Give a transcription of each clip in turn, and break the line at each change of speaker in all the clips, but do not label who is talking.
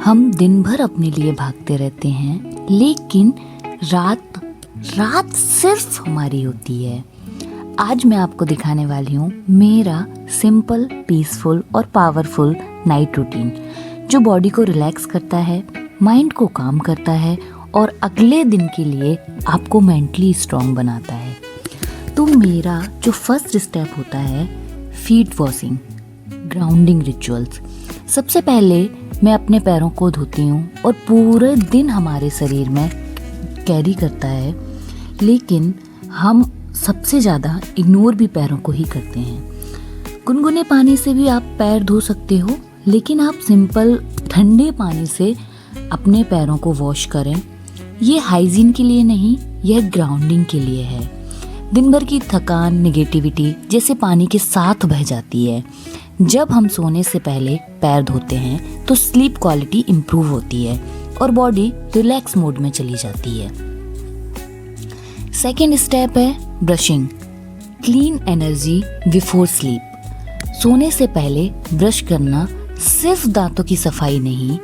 हम दिन भर अपने लिए भागते रहते हैं, लेकिन रात रात सिर्फ हमारी होती है। आज मैं आपको दिखाने वाली हूँ मेरा सिंपल, पीसफुल और पावरफुल नाइट रूटीन, जो बॉडी को रिलैक्स करता है, माइंड को काम करता है और अगले दिन के लिए आपको मेंटली स्ट्रॉन्ग बनाता है। तो मेरा जो फर्स्ट स्टेप होता है, फीट वॉशिंग, ग्राउंडिंग रिचुअल्स। सबसे पहले मैं अपने पैरों को धोती हूँ और पूरे दिन हमारे शरीर में कैरी करता है, लेकिन हम सबसे ज़्यादा इग्नोर भी पैरों को ही करते हैं। गुनगुने पानी से भी आप पैर धो सकते हो, लेकिन आप सिंपल ठंडे पानी से अपने पैरों को वॉश करें। ये हाइजीन के लिए नहीं, यह ग्राउंडिंग के लिए है। दिन भर की थकान, नेगेटिविटी जैसे पानी के साथ बह जाती है। जब हम सोने से पहले पैर धोते हैं तो स्लीप क्वालिटी इम्प्रूव होती है और बॉडी रिलैक्स मोड में चली जाती है। सेकेंड स्टेप है brushing, clean energy before sleep. सोने से पहले ब्रश करना सिर्फ दांतों की सफाई नहीं,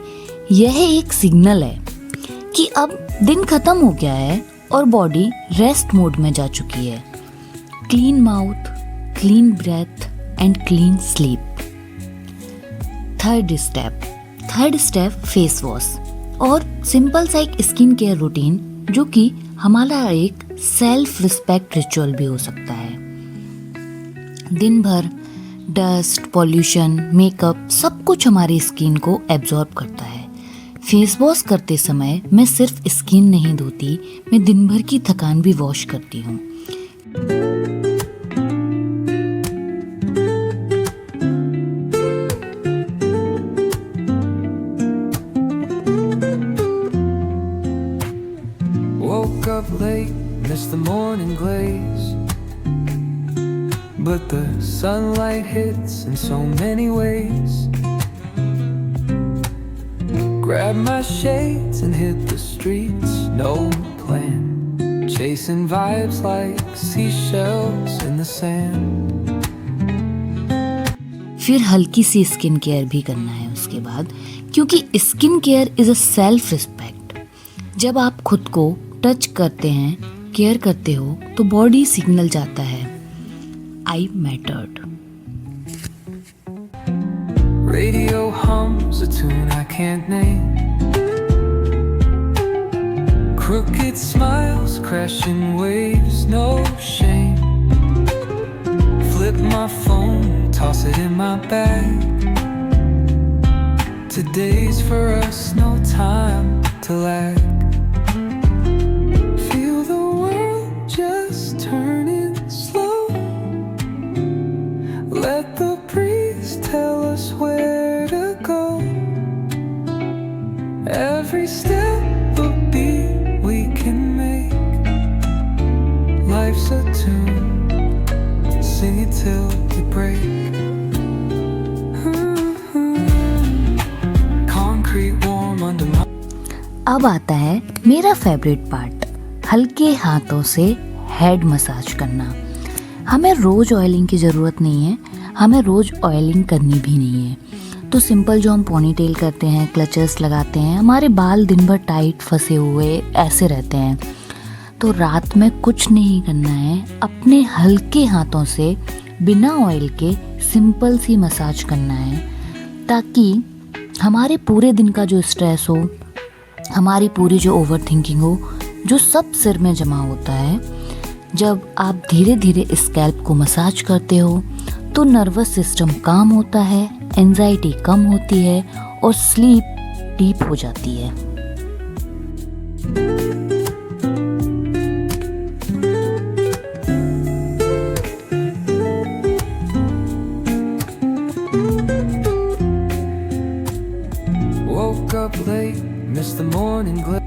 यह एक सिग्नल है कि अब दिन खत्म हो गया है और बॉडी रेस्ट मोड में जा चुकी है। Clean mouth, clean breath and clean sleep. Third step face wash और सिंपल सा एक स्किन केयर रूटीन, जो कि हमारा एक सेल्फ रिस्पेक्ट रिचुअल भी हो सकता है। दिन भर डस्ट, पॉल्यूशन, मेकअप सब कुछ हमारी स्किन को एब्जॉर्ब करता है। फेस वॉश करते समय मैं सिर्फ स्किन नहीं धोती, मैं दिन भर की थकान भी वॉश करती हूँ।
Woke up late, missed the morning glaze, but the sunlight hits in so many ways. Grabbed my shades and hit the streets, no plan, chasing vibes like seashells in the sand.
फिर हल्की सी skin care भी करना है उसके बाद, क्योंकि skin care is a self respect. जब आप खुद को टच करते हैं, केयर करते हो, तो बॉडी सिग्नल जाता है, आई mattered.
Radio hums a tune I can't name. Crooked smiles, crashing waves, no shame. Flip my phone, toss it in my bag. Today's for us, no time to lag. Feel the world just turning slow. Let the breeze tell us where to go. Every step a beat we can make. Life's a tune, sing it till we break. Concrete warm under my.
अब आता है मेरा favourite part, हल्के हाथों से head massage करना। हमें रोज oiling की ज़रूरत नहीं है, हमें रोज ऑयलिंग करनी भी नहीं है। तो सिंपल जो हम पोनी टेल करते हैं, क्लचर्स लगाते हैं, हमारे बाल दिन भर टाइट फंसे हुए ऐसे रहते हैं। तो रात में कुछ नहीं करना है, अपने हल्के हाथों से बिना ऑयल के सिंपल सी मसाज करना है, ताकि हमारे पूरे दिन का जो स्ट्रेस हो, हमारी पूरी जो ओवर थिंकिंग हो, जो सब सिर में जमा होता है, जब आप धीरे धीरे स्कैल्प को मसाज करते हो तो नर्वस सिस्टम काम होता है, एंजाइटी कम होती है और स्लीप डीप हो जाती है।
Woke up late, missed the morning glow.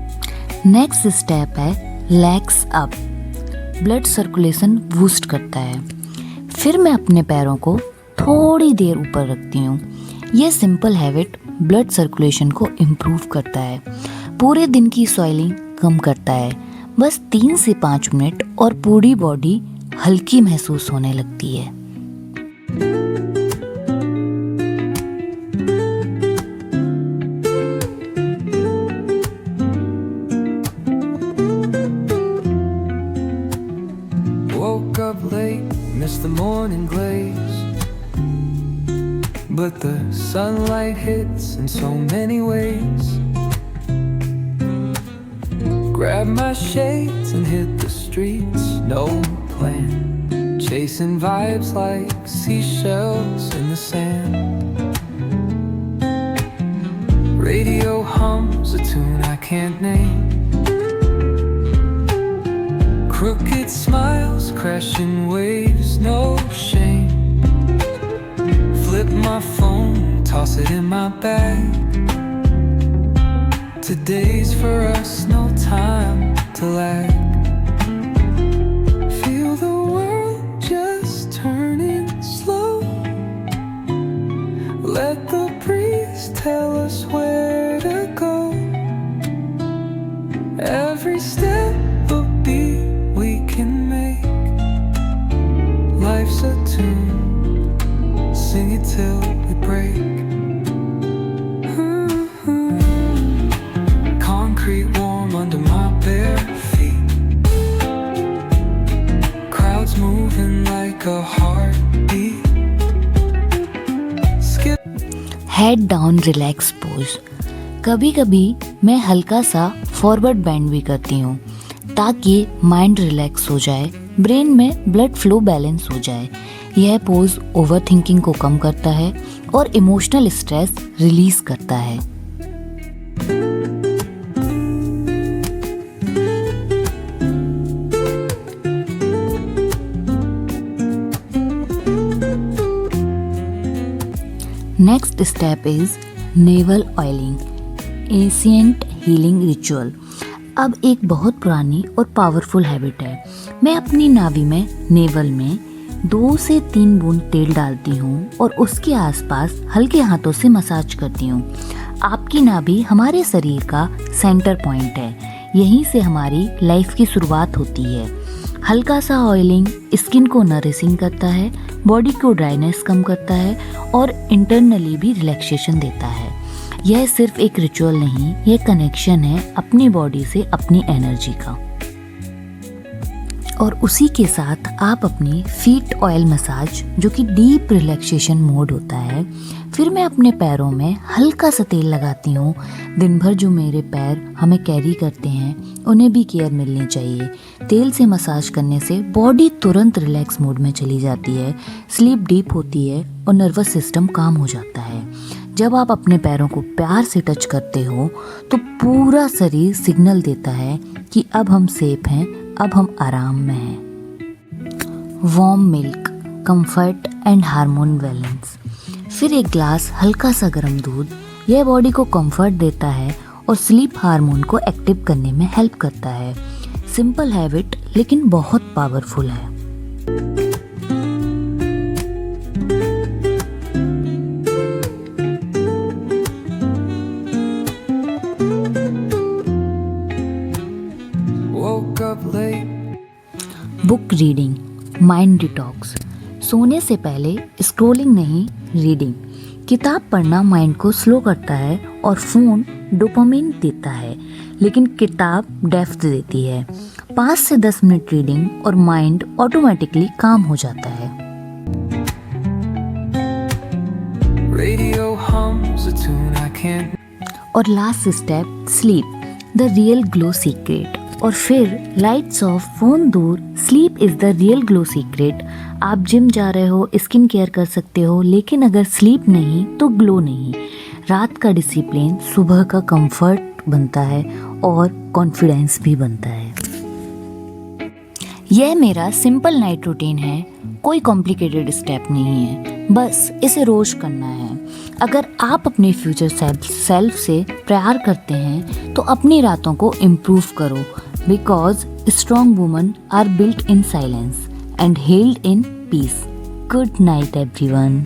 Next step है legs up. Blood circulation boost करता है। फिर मैं अपने पैरों को थोड़ी देर ऊपर रखती हूँ। यह सिंपल हैबिट ब्लड सर्कुलेशन को इम्प्रूव करता है, पूरे दिन की सॉइलिंग कम करता है। बस 3 से 5 मिनट और पूरी बॉडी हल्की महसूस होने लगती है।
but the sunlight hits in so many ways. Grab my shades and hit the streets, no plan. Chasing vibes like seashells in the sand. Radio hums a tune I can't name. Crooked smiles, crashing waves, no shame. Flip my phone, toss it in my bag. Today's for us, no time to lag. Feel the world just turning slow. Let the breeze tell us where to go. Every step a beat we can make. Life's a tune, sing it till we break. Concrete warm under my bare feet. Crowds moving like a heartbeat. Skip.
Head down relax pose. कभी कभी मैं हल्का सा forward bend भी करती हूँ ताकि mind relax हो जाए, ब्रेन में ब्लड फ्लो बैलेंस हो जाए। यह पोज ओवर थिंकिंग को कम करता है और इमोशनल स्ट्रेस रिलीज करता है। Next step is naval oiling, ancient healing ritual. अब एक बहुत पुरानी और पावरफुल हैबिट है। मैं अपनी नाभि में, नेवल में 2 से 3 बूंद तेल डालती हूँ और उसके आसपास हल्के हाथों से मसाज करती हूँ। आपकी नाभि हमारे शरीर का सेंटर पॉइंट है, यहीं से हमारी लाइफ की शुरुआत होती है। हल्का सा ऑयलिंग स्किन को नरिशिंग करता है, बॉडी को ड्राइनेस कम करता है और इंटरनली भी रिलैक्सेशन देता है। यह सिर्फ एक रिचुअल नहीं, यह कनेक्शन है अपनी बॉडी से, अपनी एनर्जी का। और उसी के साथ आप अपनी फीट ऑयल मसाज, जो कि डीप रिलैक्सेशन मोड होता है। फिर मैं अपने पैरों में हल्का सा तेल लगाती हूँ। दिन भर जो मेरे पैर हमें कैरी करते हैं उन्हें भी केयर मिलनी चाहिए। तेल से मसाज करने से बॉडी तुरंत रिलैक्स मोड में चली जाती है, स्लीप डीप होती है और नर्वस सिस्टम काम हो जाता है। जब आप अपने पैरों को प्यार से टच करते हो तो पूरा शरीर सिग्नल देता है कि अब हम सेफ हैं, अब हम आराम में हैं। Warm milk, comfort and hormone balance. फिर एक ग्लास हल्का सा गर्म दूध, यह बॉडी को कंफर्ट देता है और स्लीप हार्मोन को एक्टिव करने में हेल्प करता है। सिंपल हैबिट लेकिन बहुत पावरफुल है।
Woke up late.
Book reading, mind detox. सोने से पहले स्क्रोलिंग नहीं, रीडिंग। किताब पढ़ना माइंड को स्लो करता है और फ़ोन डोपामिन देता है, लेकिन किताब डेप्थ देती है। 5 से 10 मिनट रीडिंग और माइंड ऑटोमेटिकली काम हो जाता है।
Radio hums a tune I can't.
और last step, sleep, the real glow secret. और फिर लाइट्स ऑफ, फोन दूर, sleep is the real glow secret. आप जिम जा रहे हो, स्किन केयर कर सकते हो, लेकिन अगर स्लीप नहीं तो ग्लो नहीं। रात का डिसिप्लिन सुबह का कंफर्ट बनता है और कॉन्फिडेंस भी बनता है। यह मेरा सिंपल नाइट रूटीन है, कोई कॉम्प्लिकेटेड स्टेप नहीं है, बस इसे रोज करना है। अगर आप अपने फ्यूचर सेल्फ से प्यार करते हैं तो अपनी रातों को इम्प्रूव करो, because strong woman are built in silence and held in peace. Good night everyone.